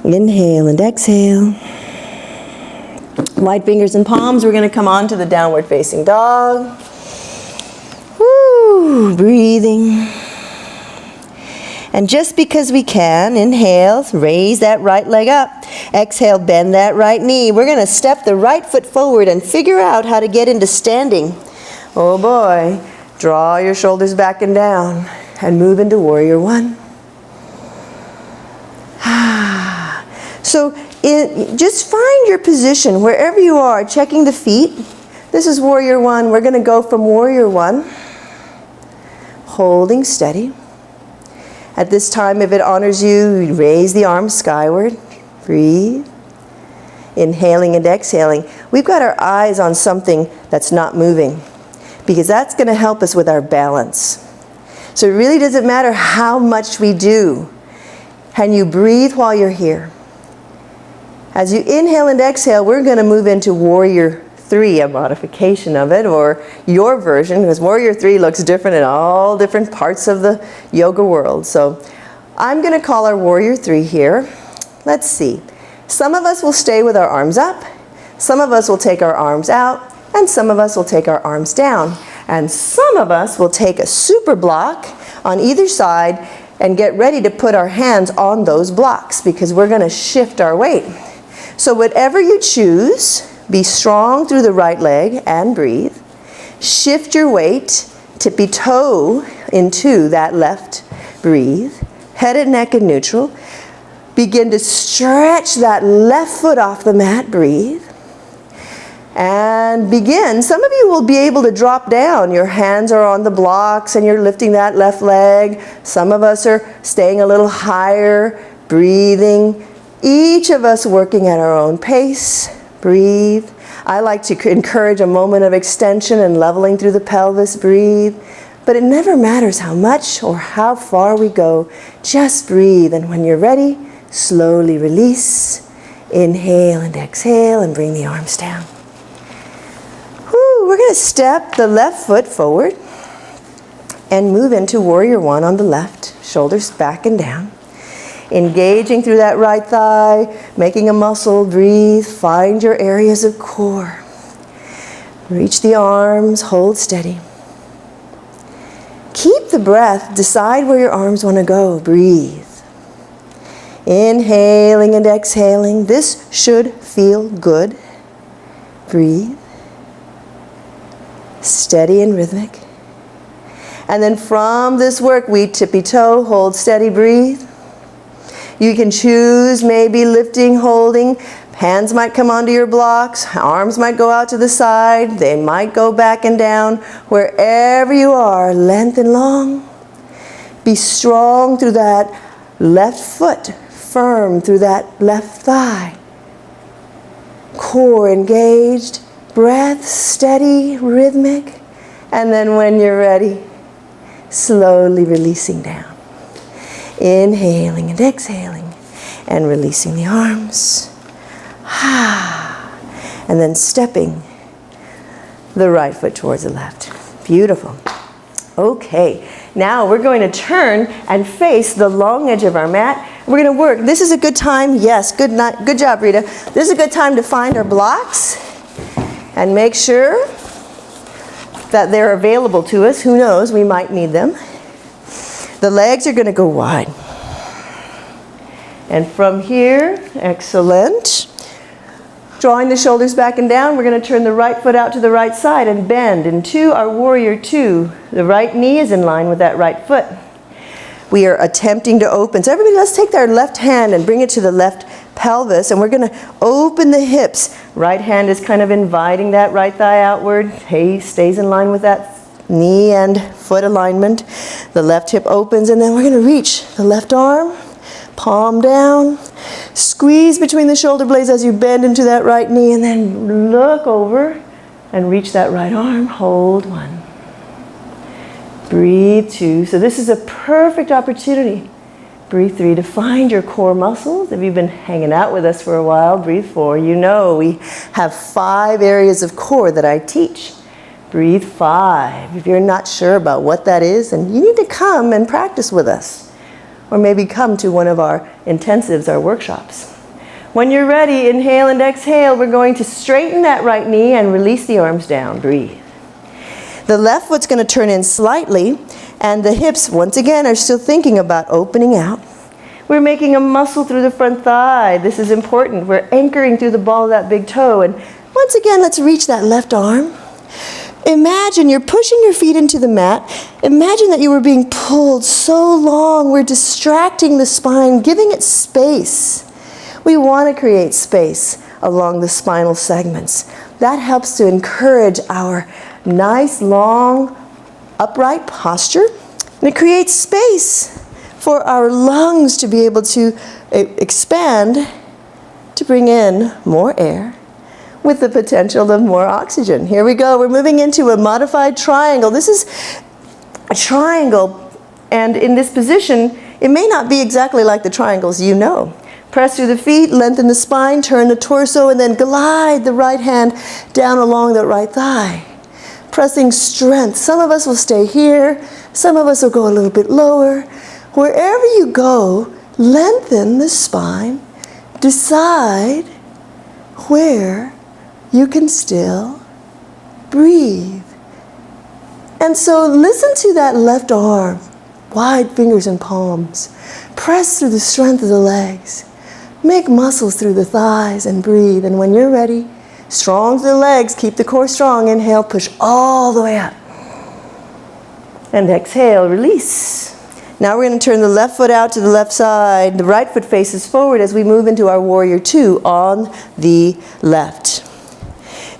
Inhale and exhale. Wide fingers and palms. We're going to come on to the downward facing dog. Woo, breathing. And just because we can, inhale, raise that right leg up. Exhale, bend that right knee. We're going to step the right foot forward and figure out how to get into standing. Oh boy. Draw your shoulders back and down and move into warrior one. So just find your position wherever you are, checking the feet. This is warrior one. We're going to go from warrior one, holding steady. At this time, if it honors you, raise the arms skyward. Breathe. Inhaling and exhaling. We've got our eyes on something that's not moving, because that's going to help us with our balance. So it really doesn't matter how much we do. Can you breathe while you're here? As you inhale and exhale, we're going to move into warrior three, a modification of it, or your version, because warrior three looks different in all different parts of the yoga world. So I'm going to call our warrior three here. Let's see. Some of us will stay with our arms up. Some of us will take our arms out. And some of us will take our arms down. And some of us will take a super block on either side and get ready to put our hands on those blocks, because we're going to shift our weight. So whatever you choose, be strong through the right leg and breathe. Shift your weight, tippy toe into that left, breathe. Head and neck in neutral. Begin to stretch that left foot off the mat, breathe. And begin. Some of you will be able to drop down. Your hands are on the blocks and you're lifting that left leg. Some of us are staying a little higher, breathing. Each of us working at our own pace. Breathe. I like to encourage a moment of extension and leveling through the pelvis. Breathe. But it never matters how much or how far we go. Just breathe. And when you're ready, slowly release. Inhale and exhale and bring the arms down. We're going to step the left foot forward and move into warrior one on the left. Shoulders back and down. Engaging through that right thigh, making a muscle. Breathe. Find your areas of core. Reach the arms. Hold steady. Keep the breath. Decide where your arms want to go. Breathe. Inhaling and exhaling. This should feel good. Breathe. Steady and rhythmic. And then from this work, we tippy toe, hold steady, breathe. You can choose maybe lifting, holding. Hands might come onto your blocks. Arms might go out to the side. They might go back and down. Wherever you are, length and long. Be strong through that left foot. Firm through that left thigh. Core engaged. Breath steady, rhythmic. And then when you're ready, slowly releasing down. Inhaling and exhaling and releasing the arms. And then stepping the right foot towards the left. Beautiful. Okay, now we're going to turn and face the long edge of our mat. We're going to work. This is a good time. Yes, good job, Rita. This is a good time to find our blocks and make sure that they're available to us. Who knows, we might need them. The legs are going to go wide. And from here, excellent. Drawing the shoulders back and down, we're going to turn the right foot out to the right side and bend into our warrior two. The right knee is in line with that right foot. We are attempting to open. So everybody, let's take our left hand and bring it to the left pelvis, and we're going to open the hips. Right hand is kind of inviting that right thigh outward. Hey, stays in line with that knee and foot alignment. The left hip opens, and then we're going to reach the left arm, palm down. Squeeze between the shoulder blades as you bend into that right knee, and then look over and reach that right arm. Hold one. Breathe two. So this is a perfect opportunity. Breathe three to find your core muscles. If you've been hanging out with us for a while, breathe four. You know we have 5 areas of core that I teach. Breathe 5. If you're not sure about what that is, then you need to come and practice with us. Or maybe come to one of our intensives, our workshops. When you're ready, inhale and exhale. We're going to straighten that right knee and release the arms down. Breathe. The left foot's going to turn in slightly, and the hips, once again, are still thinking about opening out. We're making a muscle through the front thigh. This is important. We're anchoring through the ball of that big toe. And once again, let's reach that left arm. Imagine you're pushing your feet into the mat. Imagine that you were being pulled so long. We're distracting the spine, giving it space. We want to create space along the spinal segments. That helps to encourage our nice, long, upright posture. And it creates space for our lungs to be able to expand to bring in more air with the potential of more oxygen. Here we go. We're moving into a modified triangle. This is a triangle, and in this position, it may not be exactly like the triangles you know. Press through the feet, lengthen the spine, turn the torso, and then glide the right hand down along the right thigh. Pressing strength. Some of us will stay here. Some of us will go a little bit lower. Wherever you go, lengthen the spine. Decide where you can still breathe. And so listen to that left arm. Wide fingers and palms. Press through the strength of the legs. Make muscles through the thighs and breathe. And when you're ready, strong through the legs. Keep the core strong. Inhale, push all the way up. And exhale, release. Now we're going to turn the left foot out to the left side. The right foot faces forward as we move into our warrior two on the left.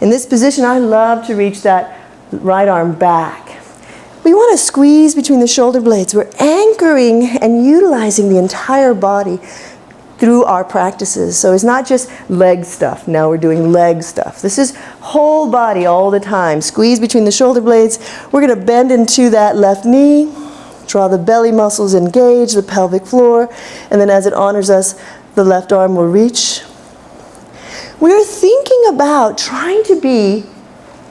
In this position, I love to reach that right arm back. We want to squeeze between the shoulder blades. We're anchoring and utilizing the entire body through our practices. So it's not just leg stuff. Now we're doing leg stuff. This is whole body all the time. Squeeze between the shoulder blades. We're going to bend into that left knee. Draw the belly muscles engaged, the pelvic floor, and then as it honors us, the left arm will reach. We're thinking about trying to be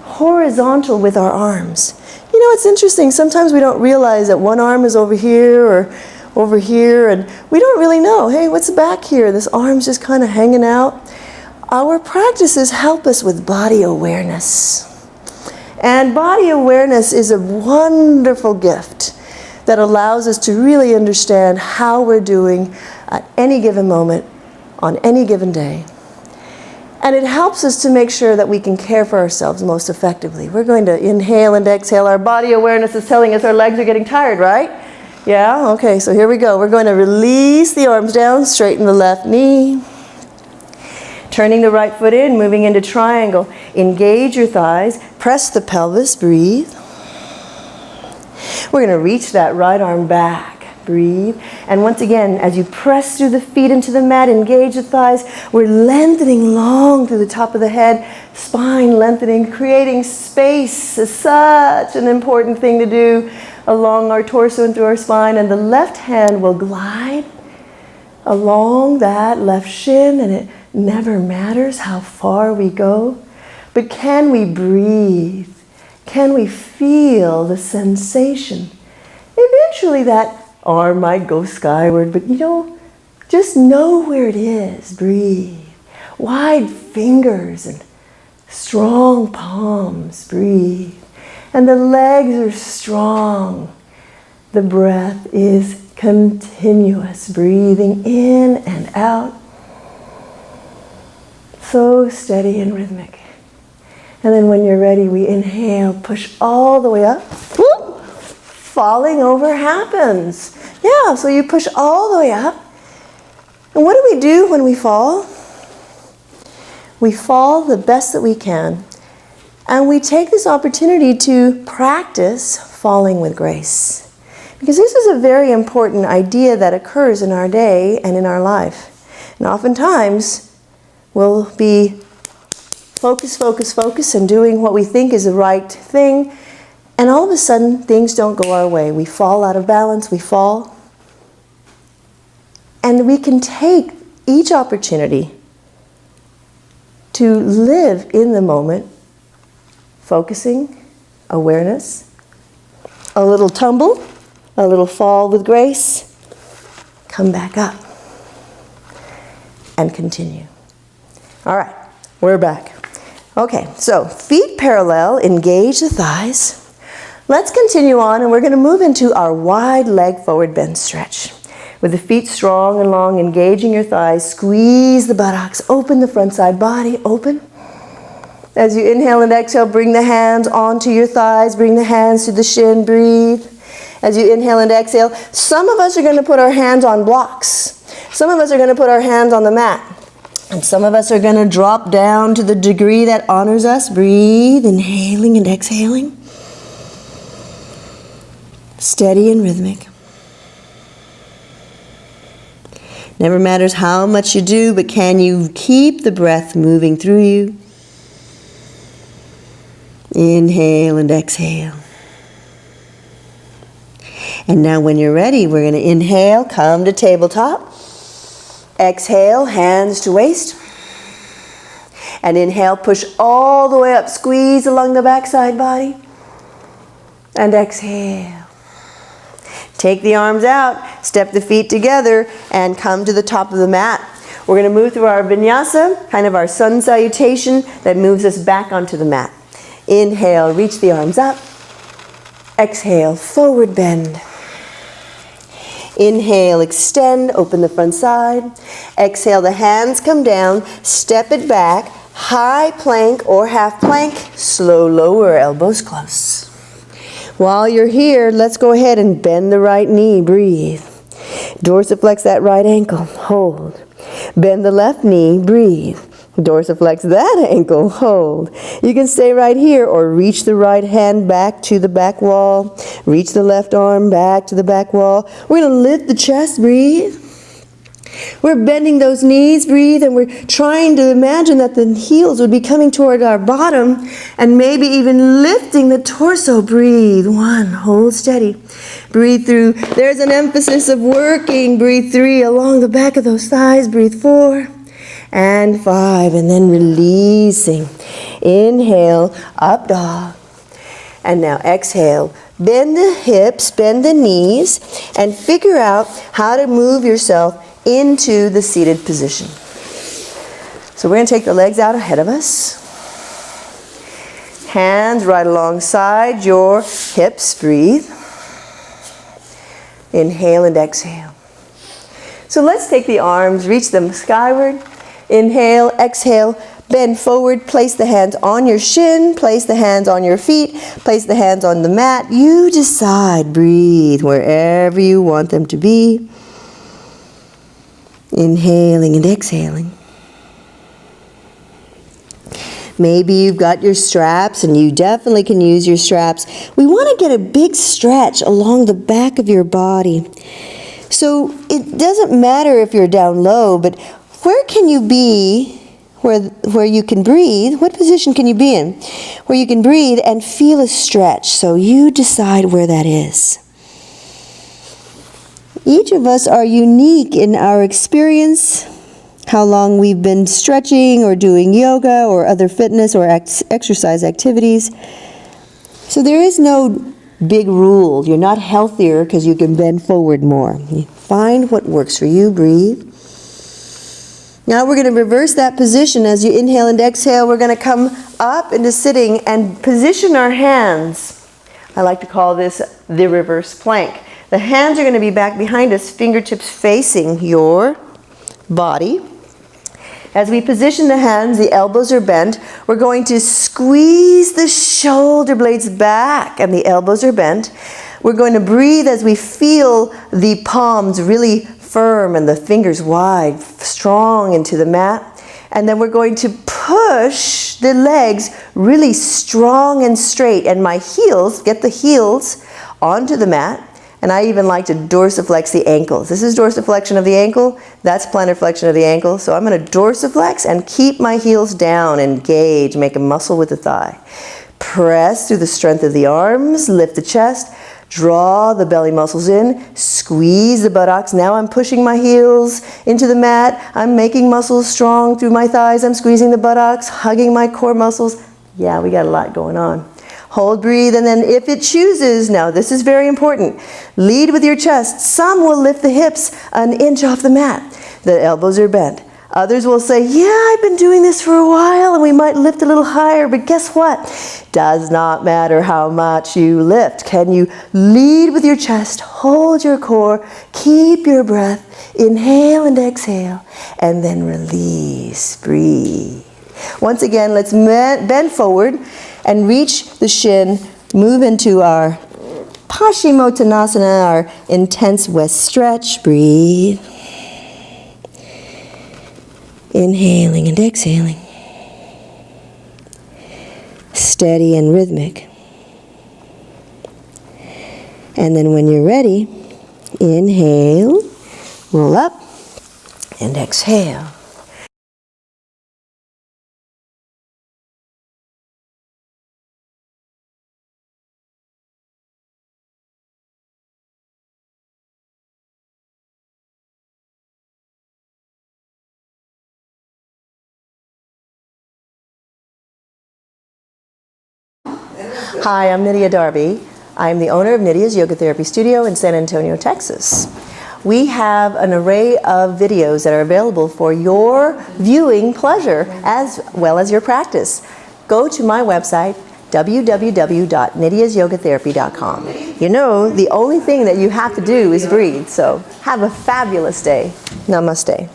horizontal with our arms. You know, it's interesting. Sometimes we don't realize that one arm is over here or over here, and we don't really know, hey, what's back here? This arm's just kind of hanging out. Our practices help us with body awareness. And body awareness is a wonderful gift that allows us to really understand how we're doing at any given moment, on any given day. And it helps us to make sure that we can care for ourselves most effectively. We're going to inhale and exhale. Our body awareness is telling us our legs are getting tired, right? Yeah? Okay, so here we go. We're going to release the arms down, straighten the left knee. Turning the right foot in, moving into triangle. Engage your thighs, press the pelvis, breathe. We're going to reach that right arm back. Breathe. And once again, as you press through the feet into the mat, engage the thighs, we're lengthening long through the top of the head, spine lengthening, creating space is such an important thing to do along our torso and through our spine. And the left hand will glide along that left shin, and it never matters how far we go. But can we breathe? Can we feel the sensation? Eventually that arm might go skyward, but just know where it is. Breathe. Wide fingers and strong palms. Breathe. And the legs are strong. The breath is continuous. Breathing in and out. So steady and rhythmic. And then when you're ready, we inhale, push all the way up. Whoop! Falling over happens. Yeah, so you push all the way up. And what do we do when we fall? We fall the best that we can. And we take this opportunity to practice falling with grace. Because this is a very important idea that occurs in our day and in our life. And oftentimes, we'll be focus, and doing what we think is the right thing. And all of a sudden, things don't go our way. We fall out of balance, we fall. And we can take each opportunity to live in the moment, focusing, awareness, a little tumble, a little fall with grace, come back up, and continue. All right, we're back. Okay, so feet parallel, engage the thighs. Let's continue on, and we're going to move into our wide leg forward bend stretch. With the feet strong and long, engaging your thighs, squeeze the buttocks, open the front side body, open. As you inhale and exhale, bring the hands onto your thighs, bring the hands to the shin, breathe. As you inhale and exhale, some of us are going to put our hands on blocks. Some of us are going to put our hands on the mat. And some of us are going to drop down to the degree that honors us. Breathe, inhaling and exhaling. Steady and rhythmic. Never matters how much you do, but can you keep the breath moving through you? Inhale and exhale. And now when you're ready, we're going to inhale, come to tabletop. Exhale, hands to waist. And inhale, push all the way up, squeeze along the backside body. And exhale. Take the arms out, step the feet together, and come to the top of the mat. We're going to move through our vinyasa, kind of our sun salutation that moves us back onto the mat. Inhale, reach the arms up. Exhale, forward bend. Inhale, extend, open the front side. Exhale, the hands come down, step it back, high plank or half plank, slow lower, elbows close. While you're here, let's go ahead and bend the right knee, breathe. Dorsiflex that right ankle, hold. Bend the left knee, breathe. Dorsiflex that ankle, hold. You can stay right here or reach the right hand back to the back wall. Reach the left arm back to the back wall. We're going to lift the chest, breathe. We're bending those knees, breathe, and we're trying to imagine that the heels would be coming toward our bottom and maybe even lifting the torso, breathe. 1, hold steady. Breathe through. There's an emphasis of working. Breathe 3 along the back of those thighs. Breathe 4. And 5, and then releasing. Inhale, up dog. And now exhale. Bend the hips, bend the knees, and figure out how to move yourself into the seated position. So we're going to take the legs out ahead of us. Hands right alongside your hips, breathe. Inhale and exhale. So let's take the arms, reach them skyward. Inhale, exhale, bend forward, place the hands on your shin, place the hands on your feet, place the hands on the mat. You decide, breathe wherever you want them to be. Inhaling and exhaling. Maybe you've got your straps, and you definitely can use your straps. We want to get a big stretch along the back of your body. So it doesn't matter if you're down low, but where can you be where you can breathe? What position can you be in where you can breathe and feel a stretch? So you decide where that is. Each of us are unique in our experience, how long we've been stretching or doing yoga or other fitness or exercise activities. So there is no big rule. You're not healthier because you can bend forward more. You find what works for you, breathe. Now we're going to reverse that position. As you inhale and exhale, we're going to come up into sitting and position our hands. I like to call this the reverse plank. The hands are going to be back behind us, fingertips facing your body. As we position the hands, the elbows are bent. We're going to squeeze the shoulder blades back and the elbows are bent. We're going to breathe as we feel the palms really firm and the fingers wide, strong into the mat. And then we're going to push the legs really strong and straight. And my heels, get the heels onto the mat. And I even like to dorsiflex the ankles. This is dorsiflexion of the ankle. That's plantar flexion of the ankle. So I'm going to dorsiflex and keep my heels down, engage, make a muscle with the thigh. Press through the strength of the arms, lift the chest, draw the belly muscles in, squeeze the buttocks. Now I'm pushing my heels into the mat. I'm making muscles strong through my thighs. I'm squeezing the buttocks, hugging my core muscles. Yeah, we got a lot going on. Hold, breathe, and then if it chooses, now this is very important, lead with your chest. Some will lift the hips an inch off the mat. The elbows are bent. Others will say, yeah, I've been doing this for a while, and we might lift a little higher, but guess what? Does not matter how much you lift. Can you lead with your chest, hold your core, keep your breath, inhale and exhale, and then release, breathe. Once again, let's bend forward and reach the shin, move into our Paschimottanasana, our intense west stretch, breathe. Inhaling and exhaling. Steady and rhythmic. And then when you're ready, inhale, roll up, and exhale. Hi, I'm Nydia Darby. I'm the owner of Nydia's Yoga Therapy Studio in San Antonio, Texas. We have an array of videos that are available for your viewing pleasure as well as your practice. Go to my website, www.nydiasyogatherapy.com. You know, the only thing that you have to do is breathe, so have a fabulous day. Namaste.